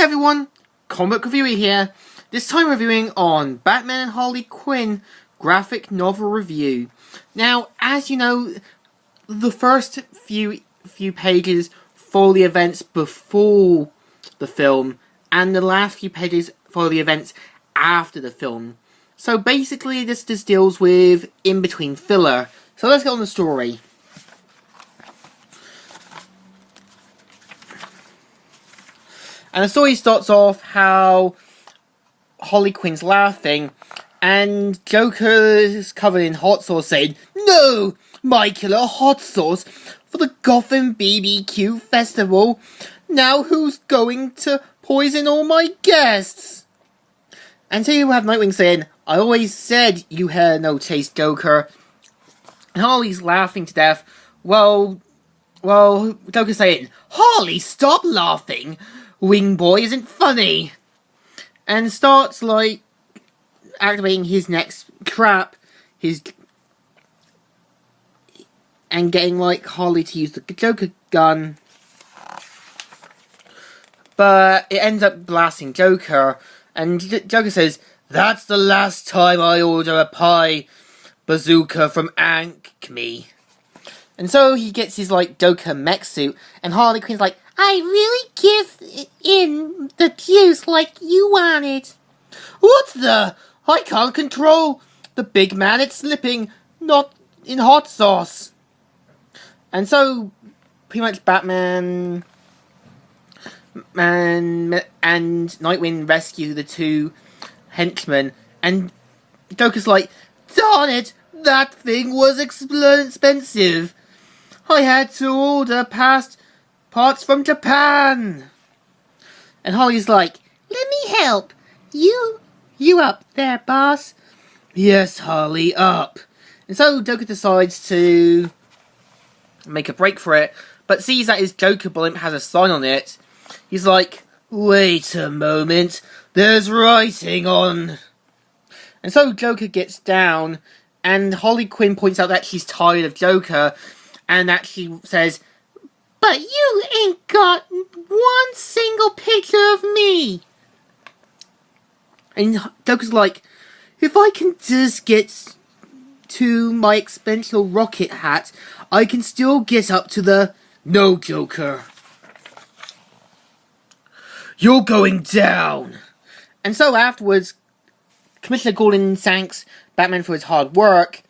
everyone, Comic Reviewer here. This time reviewing on Batman and Harley Quinn graphic novel review. Now, as you know, the first few pages follow the events before the film, and the last few pages follow the events after the film. So basically, this deals with in-between filler. So let's get on the story. And the story starts off how Harley Quinn's laughing, and Joker is covered in hot sauce saying, "No! My killer hot sauce for the Gotham BBQ Festival. Now who's going to poison all my guests?" And so you have Nightwing saying, "I always said you had no taste, Joker." And Harley's laughing to death. Well, Joker's saying, "Harley, stop laughing! Wing Boy isn't funny," and starts like activating his next trap, and getting like Harley to use the Joker gun, but it ends up blasting Joker, and Joker says, "That's the last time I order a pie bazooka from Acme." And so he gets his like Joker mech suit, and Harley Quinn's like, "I really give in the juice like you wanted." "What the? I can't control the big man, it's slipping, not in hot sauce." And so, pretty much Batman and Nightwing rescue the two henchmen, and Joker's like, "Darn it, that thing was expensive. I had to order parts from Japan." And Harley's like, "Let me help. You up there, boss?" "Yes, Harley, up." And so Joker decides to make a break for it, but sees that his Joker blimp has a sign on it. He's like, "Wait a moment, there's writing on." And so Joker gets down, and Harley Quinn points out that she's tired of Joker, and that she says, "But you ain't got one single picture of me." And Joker's like, "If I can just get to my expensive rocket hat, I can still get up to the..." "No, Joker. You're going down." And so afterwards, Commissioner Gordon thanks Batman for his hard work,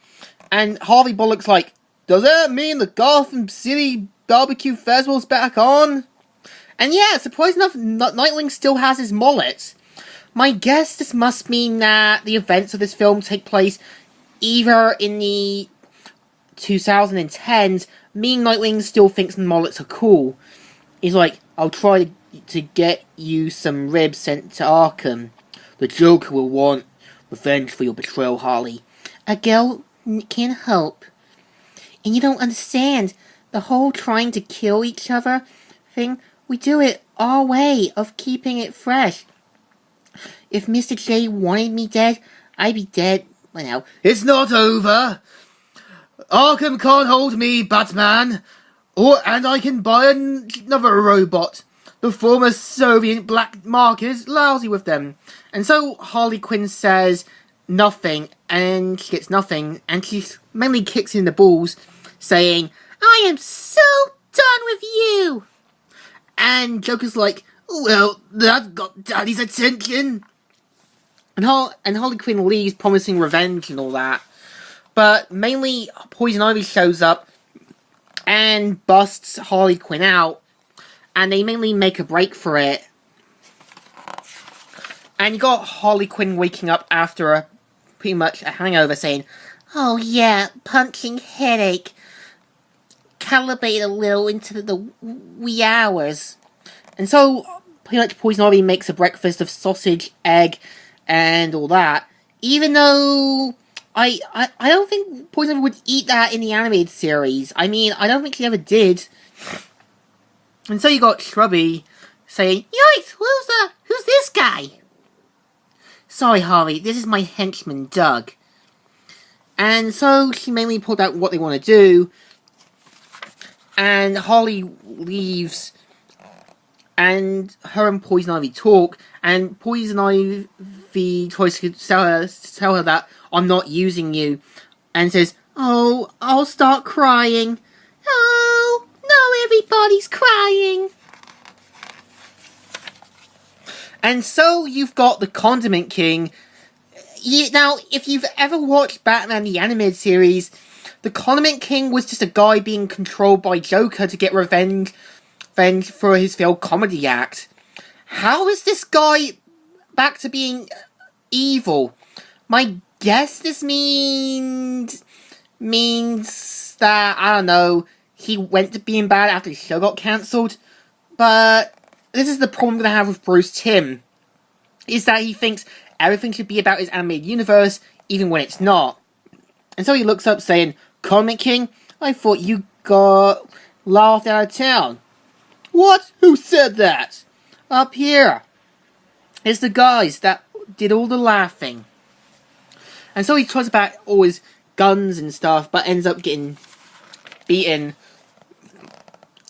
and Harvey Bullock's like, "Does that mean the Gotham City Barbecue Festival's back on?" And yeah, surprising enough, Nightwing still has his mullet. My guess this must mean that the events of this film take place either in the 2010s, meaning Nightwing still thinks mullets are cool. He's like, "I'll try to get you some ribs sent to Arkham. The Joker will want revenge for your betrayal, Harley. A girl can't help. And you don't understand, the whole trying to kill each other thing, we do it our way of keeping it fresh. If Mr. J wanted me dead, I'd be dead by now." "It's not over. Arkham can't hold me, Batman. And I can buy another robot. The former Soviet black market is lousy with them." And so Harley Quinn says nothing, and she gets nothing, and she mainly kicks in the balls, saying, "I am so done with you." And Joker's like, "Well, that got Daddy's attention." And Harley Quinn leaves, promising revenge and all that. But mainly, Poison Ivy shows up and busts Harley Quinn out, and they mainly make a break for it. And you got Harley Quinn waking up after pretty much a hangover, saying, "Oh yeah, punching headache. Calibrate a little into the wee hours." And so, pretty much Poison Ivy makes a breakfast of sausage, egg, and all that. Even though I don't think Poison Ivy would eat that in the animated series. I mean, I don't think she ever did. And so you got Shrubby saying, "Yikes, who's this guy?" "Sorry, Harvey, this is my henchman, Doug." And so she mainly pulled out what they want to do, and Harley leaves, and her and Poison Ivy talk, and Poison Ivy tries to tell her that I'm not using you, and says, "Oh, I'll start crying. Oh, no, everybody's crying." And so you've got the Condiment King. Now, if you've ever watched Batman the Animated Series, the Condiment King was just a guy being controlled by Joker to get revenge for his failed comedy act. How is this guy back to being evil? My guess this means that, I don't know, he went to being bad after the show got cancelled. But this is the problem I'm going to have with Bruce Timm, is that he thinks everything should be about his animated universe, even when it's not. And so he looks up saying, "Comic King, I thought you got laughed out of town." "What? Who said that?" "Up here. It's the guys that did all the laughing." And so he tries about all his guns and stuff, but ends up getting beaten.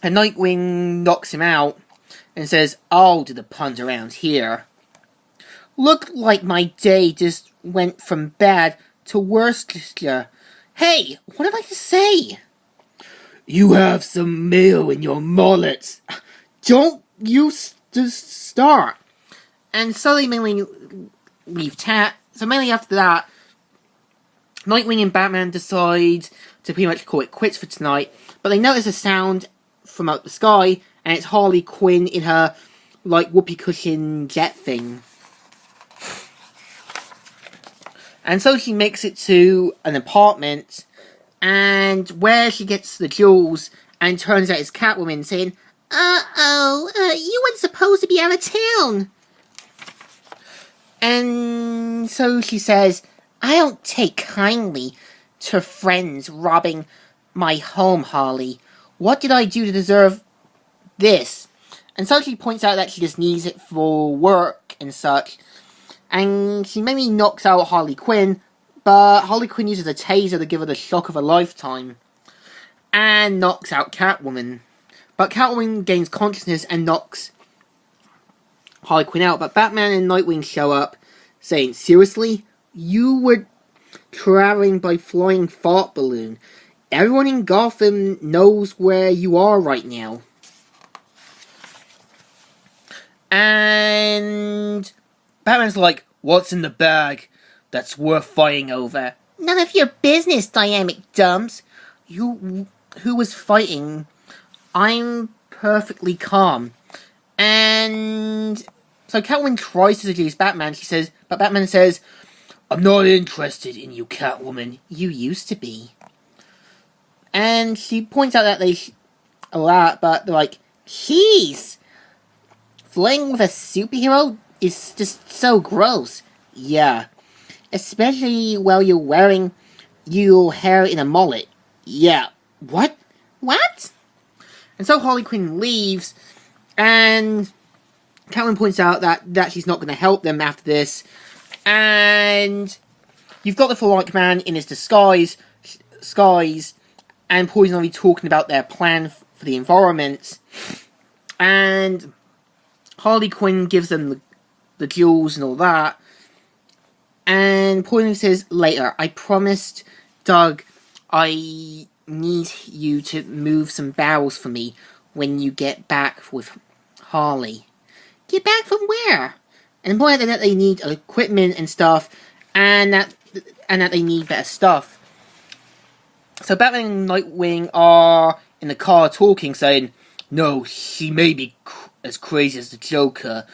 And Nightwing knocks him out and says, "I'll do the puns around here." "Look like my day just went from bad to Worcestershire. Hey, what did I just say?" "You have some mail in your mullet. Don't you start." And so they mainly leave So mainly after that, Nightwing and Batman decide to pretty much call it quits for tonight. But they notice a sound from up the sky, and it's Harley Quinn in her, like, whoopee cushion jet thing. And so she makes it to an apartment, and where she gets the jewels, and turns out it's Catwoman saying, you weren't supposed to be out of town." And so she says, "I don't take kindly to friends robbing my home, Harley. What did I do to deserve this?" And so she points out that she just needs it for work and such. And she maybe knocks out Harley Quinn, but Harley Quinn uses a taser to give her the shock of a lifetime. And knocks out Catwoman. But Catwoman gains consciousness and knocks Harley Quinn out. But Batman and Nightwing show up, saying, "Seriously? You were traveling by flying fart balloon. Everyone in Gotham knows where you are right now." And Batman's like, "What's in the bag that's worth fighting over?" "None of your business, dynamic dumps. Who was fighting? I'm perfectly calm." And so Catwoman tries to seduce Batman. But Batman says, "I'm not interested in you, Catwoman. You used to be." And she points out that they a lot, but they're like, "Jeez, flirting with a superhero is just so gross." "Yeah, especially while you're wearing your hair in a mullet." "Yeah, what?" And so Harley Quinn leaves, and Catwoman points out that she's not going to help them after this. And you've got the Philonic Man in his disguise, and Poison Ivy talking about their plan for the environment. And Harley Quinn gives them the jewels and all that. And Poison Ivy says, "Later, I promised Doug I need you to move some barrels for me when you get back with Harley." "Get back from where?" And point out that they need equipment and stuff, and that they need better stuff. So Batman and Nightwing are in the car talking, saying, "No, she may be as crazy as the Joker,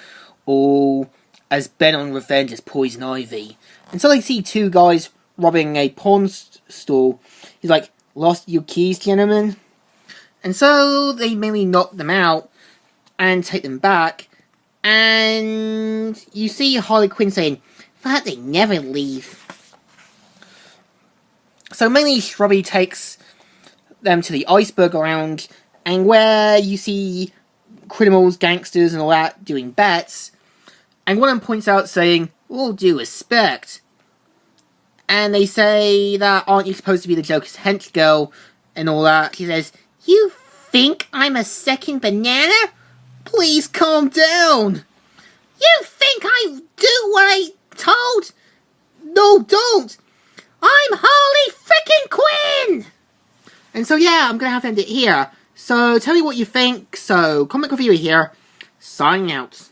or as bent on revenge as Poison Ivy." And so they see two guys robbing a pawn store. He's like, "Lost your keys, gentlemen?" And so they mainly knock them out and take them back. And you see Harley Quinn saying, "Thought they never leave." So mainly Shrubby takes them to the iceberg lounge, and where you see criminals, gangsters, and all that doing bets. And one of them points out saying, "All due respect." And they say that, "Aren't you supposed to be the Joker's hench girl?" and all that. She says, "You think I'm a second banana? Please calm down. You think I do what I told? No, don't. I'm Harley frickin' Quinn! And so yeah, I'm going to have to end it here. So tell me what you think. So, Comic Reviewer here, signing out.